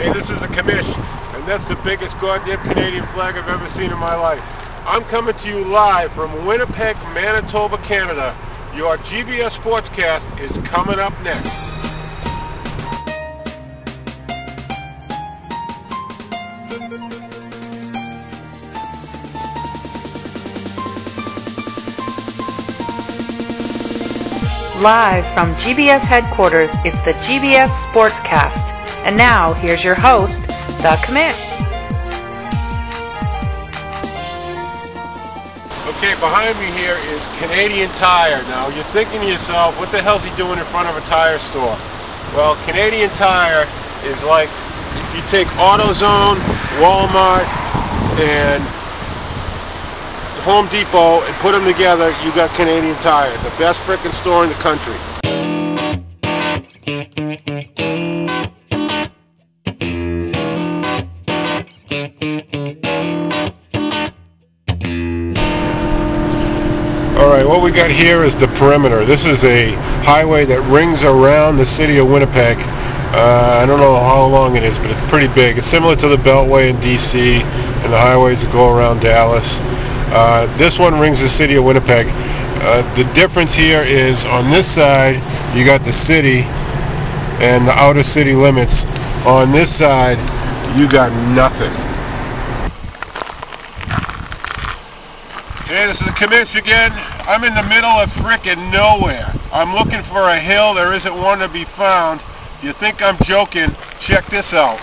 Hey, this is a commish, and that's the biggest goddamn Canadian flag I've ever seen in my life. I'm coming to you live from Winnipeg, Manitoba, Canada. Your GBS Sportscast is coming up next. Live from GBS headquarters, it's the GBS Sportscast. And now, here's your host, the Commish. Okay, behind me here is Canadian Tire. Now, you're thinking to yourself, what the hell's he doing in front of a tire store? Well, Canadian Tire is like, if you take AutoZone, Walmart, and Home Depot and put them together, you got Canadian Tire, the best frickin' store in the country. Alright, what we got here is the perimeter. This is a highway that rings around the city of Winnipeg. I don't know how long it is, but it's pretty big. It's similar to the Beltway in DC and the highways that go around Dallas. This one rings the city of Winnipeg. The difference here is on this side you got the city and the outer city limits. On this side you got nothing. Hey, this is the Commish again. I'm in the middle of frickin' nowhere. I'm looking for a hill. There isn't one to be found. If you think I'm joking, check this out.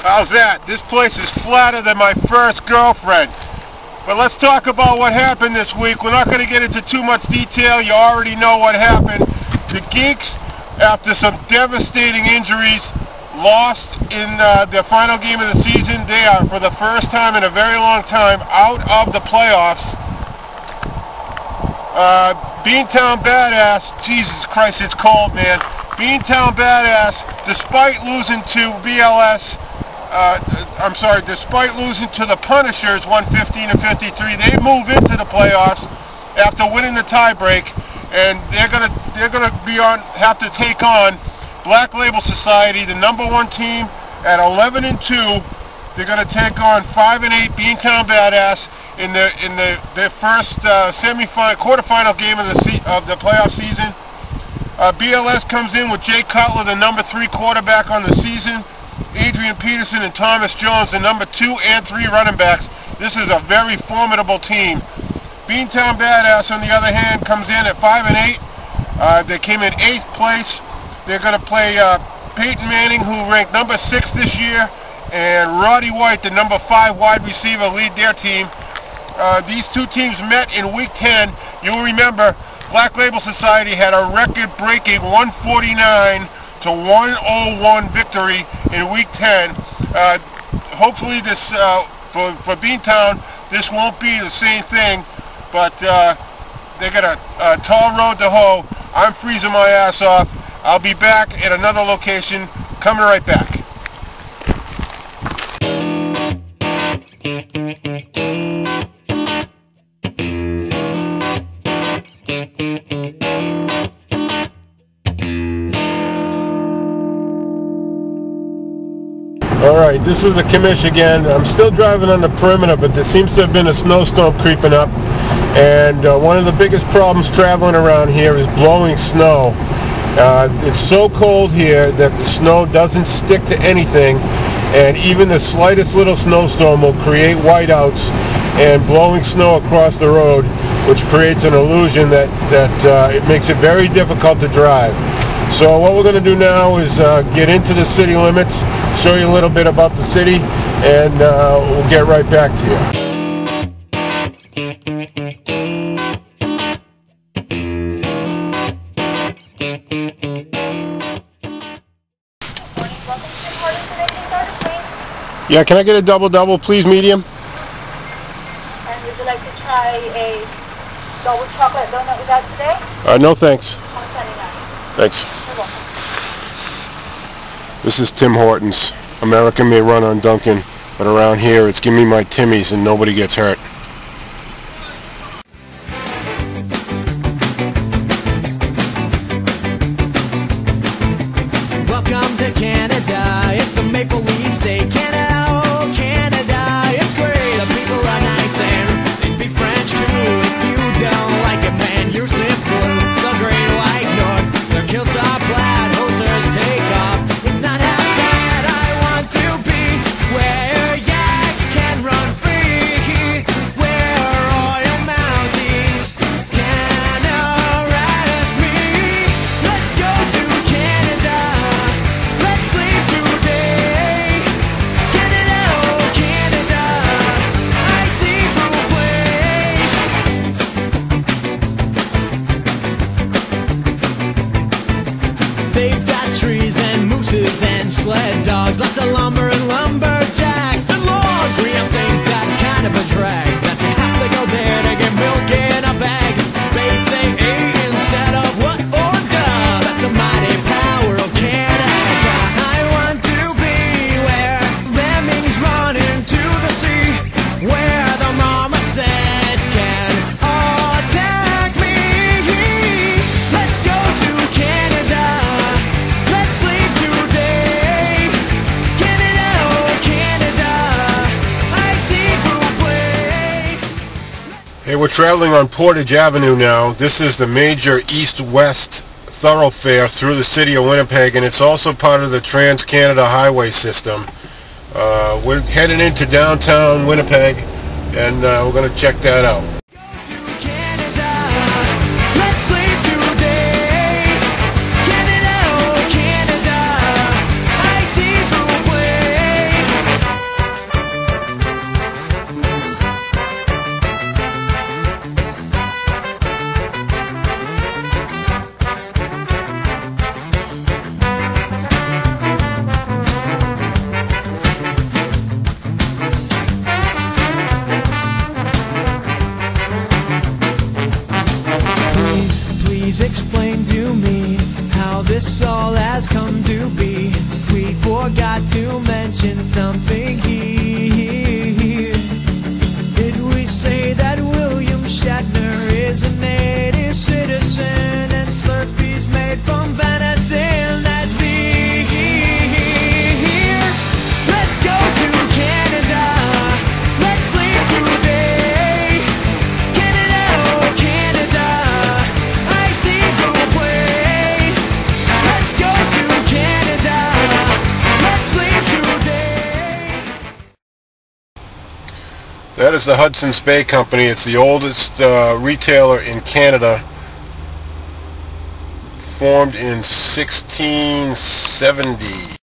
How's that? This place is flatter than my first girlfriend. But let's talk about what happened this week. We're not going to get into too much detail. You already know what happened. The Geeks, after some devastating injuries, lost in their final game of the season. They are, for the first time in a very long time, out of the playoffs. Beantown Badass, Jesus Christ, it's cold, man. Beantown Badass, despite losing to despite losing to the Punishers 115-53, they move into the playoffs after winning the tiebreak, and they're gonna have to take on Black Label Society, the #1 team at 11-2. They're gonna take on 5-8 Beantown Badass in their first quarterfinal game of the playoff season. BLS comes in with Jay Cutler, the #3 quarterback on the season. Adrian Peterson and Thomas Jones, the #2 and 3 running backs. This is a very formidable team. Beantown Badass, on the other hand, comes in at 5-8. They came in 8th place. They're going to play Peyton Manning, who ranked #6 this year, and Roddy White, the #5 wide receiver, lead their team. These two teams met in Week 10. You'll remember, Black Label Society had a record-breaking 149-101 victory in Week 10. Hopefully this, for Beantown, this won't be the same thing, but they got a tall road to hoe. I'm freezing my ass off. I'll be back at another location, coming right back. Alright, this is the Commish again. I'm still driving on the perimeter, but there seems to have been a snowstorm creeping up. And one of the biggest problems traveling around here is blowing snow. It's so cold here that the snow doesn't stick to anything, and even the slightest little snowstorm will create whiteouts and blowing snow across the road, which creates an illusion that it makes it very difficult to drive. So what we're going to do now is get into the city limits, show you a little bit about the city, and we'll get right back to you. Yeah, can I get a double-double, please, medium? And would you like to try a Which chocolate donut we got today? No thanks. $1.79. Thanks. You're welcome. This is Tim Hortons. America may run on Duncan, but around here it's give me my Timmies and nobody gets hurt. Welcome to Canada, it's a maple leaf state. Canada, oh Canada, it's great. The people are nice and they speak French too. If you don't like it, man, you're sniff glue. The great white north, their kilts are plaid, hosers take off. It's not half bad, I want to be where yaks can run free, where royal mounties can harass me. Let's go to Canada, let's leave today. Canada, oh Canada, I see blue play. They've got trees and mooses and sled dogs, lots of lumber and lumberjacks and logs. We don't think that's kind of a drag, that you have to go there to get milk in a bag. They say A instead of what or duh. That's the mighty power of Canada. I want to be where lemmings run into the sea, where the marmosets can attack me. Let's go to Canada, let's leave today. Canada, oh Canada, I see blue play. Hey, we're traveling on Portage Avenue now. This is the major east-west thoroughfare through the city of Winnipeg, and it's also part of the Trans-Canada Highway system. We're heading into downtown Winnipeg, and we're going to check that out. To Canada, let's leave today. Canada, oh Canada, I see blue play. Please explain to me how this all has come to be. We forgot to mention something here. Did we say that William Shatner is a native citizen and Slurpee's made from venison? That's here. Let's go to Canada, let's leave today. Canada, oh Canada, I see blue play. Let's go to Canada, let's leave today. That is the Hudson's Bay Company. It's the oldest retailer in Canada, formed in 1670.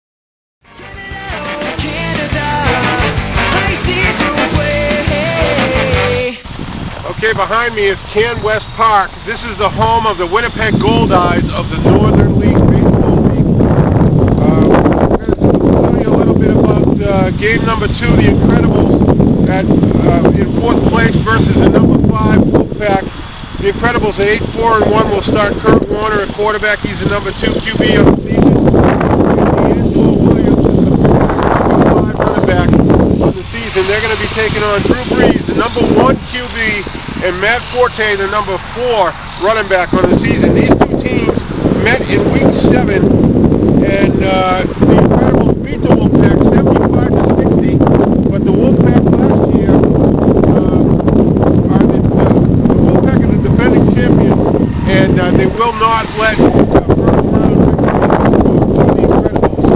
Okay, behind me is Can West Park. This is the home of the Winnipeg Goldeyes of the Northern League Baseball League. We're going to tell you a little bit about game number 2, the Incredibles in 4th place versus the number 5 Wolfpack. The Incredibles at 8-4-1 will start Kurt Warner at quarterback. He's the number 2 QB on the season. Angelo Williams is the number 5 running back on the season. They're going to be taking on Drew Brees, the number 1 QB, and Matt Forte, the number 4 running back on the season. These two teams met in week 7, and the Incredibles beat the Wolfpack 75-60, but the Wolfpack last year the Wolfpack are the defending champions, and they will not let first round to the Incredibles.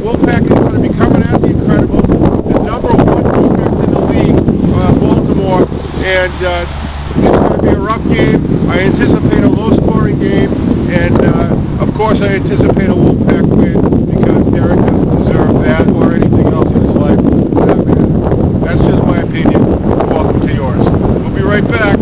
Wolfpack is going to be coming at the Incredibles, the number 1 defense in the league, Baltimore, and it's going to be a rough game. I anticipate a low-scoring game, and of course I anticipate a Wolfpack win because Derek doesn't deserve that or anything else in his life for that matter. That's just my opinion. Welcome to yours. We'll be right back.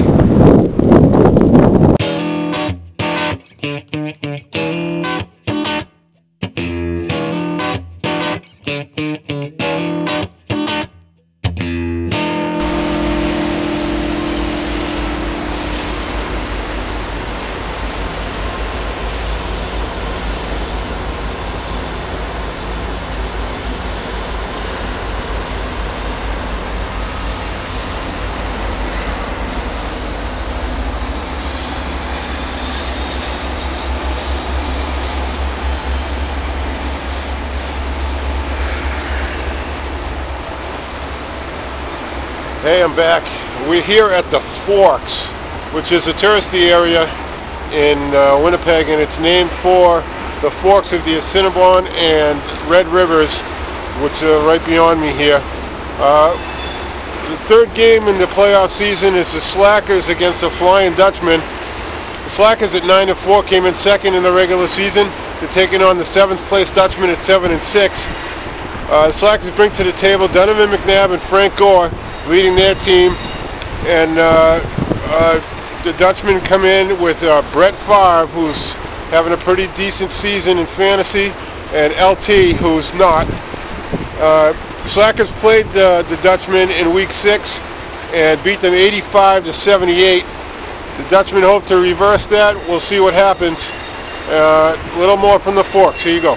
Hey, I'm back. We're here at the Forks, which is a touristy area in Winnipeg, and it's named for the forks of the Assiniboine and Red Rivers, which are right beyond me here. The third game in the playoff season is the Slackers against the Flying Dutchmen. The Slackers at 9-4 came in second in the regular season. They're taking on the 7th place Dutchmen at 7-6. The Slackers bring to the table Donovan McNabb and Frank Gore leading their team, and the Dutchmen come in with Brett Favre, who's having a pretty decent season in fantasy, and LT, who's not. Slackers played the Dutchmen in week 6 and beat them 85-78. The Dutchmen hope to reverse that. We'll see what happens. A little more from the Forks. Here you go.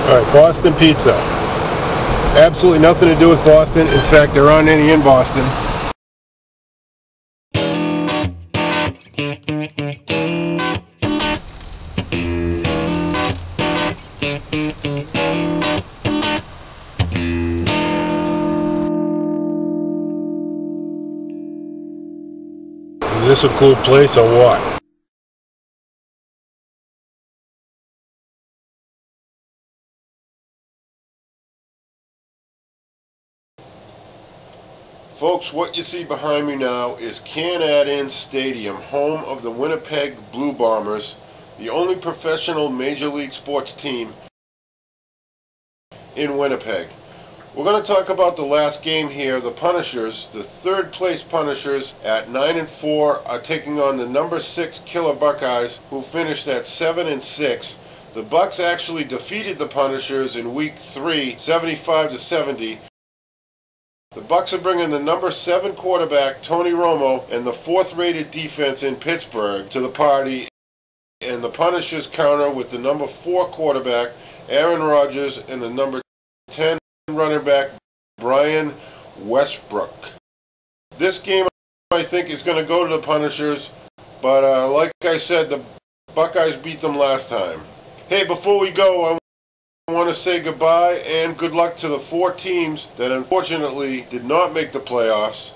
All right, Boston pizza. Absolutely nothing to do with Boston. In fact, there aren't any in Boston. Is this a cool place or what? Folks, what you see behind me now is Can-Ad-In Stadium, home of the Winnipeg Blue Bombers, the only professional Major League sports team in Winnipeg. We're going to talk about the last game here. The Punishers, the third place Punishers at 9-4, are taking on the number 6 Killer Buckeyes, who finished at 7-6. The Bucks actually defeated the Punishers in week 3, 75-70. The Bucks are bringing the number 7 quarterback, Tony Romo, and the 4th rated defense in Pittsburgh to the party, and the Punishers counter with the number 4 quarterback, Aaron Rodgers, and the number 10 running back, Brian Westbrook. This game, I think, is going to go to the Punishers, but like I said, the Buckeyes beat them last time. Hey, before we go, I want to say goodbye and good luck to the 4 teams that unfortunately did not make the playoffs.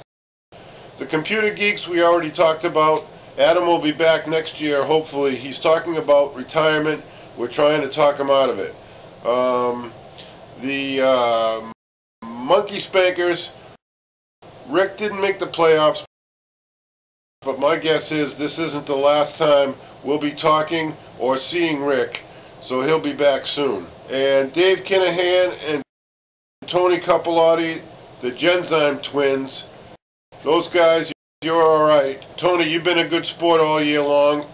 The Computer Geeks we already talked about. Adam will be back next year, hopefully. He's talking about retirement. We're trying to talk him out of it. The Monkey Spankers, Rick didn't make the playoffs, but my guess is this isn't the last time we'll be talking or seeing Rick, so he'll be back soon. And Dave Kinahan and Tony Capilotti, the Genzyme twins, those guys, you're alright. Tony, you've been a good sport all year long,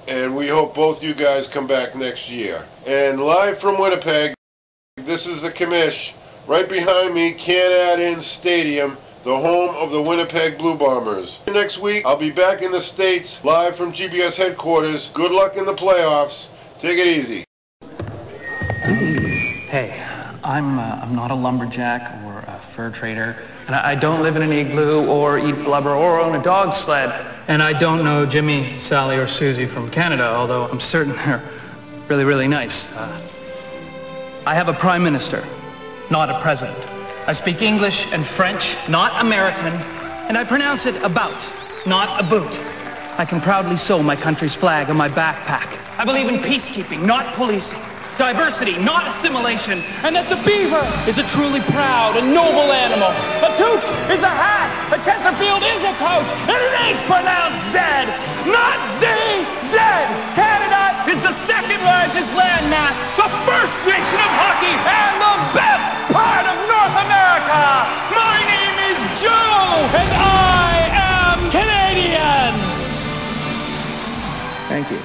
and we hope both you guys come back next year. And live from Winnipeg, this is the commish. Right behind me, Can-Ad-In Stadium, the home of the Winnipeg Blue Bombers. Next week, I'll be back in the States, live from GBS headquarters. Good luck in the playoffs. Take it easy. Hey, I'm not a lumberjack or a fur trader, and I don't live in an igloo or eat blubber or own a dog sled. And I don't know Jimmy, Sally, or Susie from Canada, although I'm certain they're really, really nice. I have a prime minister, not a president. I speak English and French, not American, and I pronounce it about, not a boot. I can proudly sew my country's flag on my backpack. I believe in peacekeeping, not policing. Diversity, not assimilation, and that the beaver is a truly proud and noble animal. A toque is a hat, a Chesterfield is a coach, and it is pronounced Z, not Z-Z. Canada is the second largest landmass, the first nation of hockey, and the best part of North America. My name is Joe, and I am Canadian. Thank you.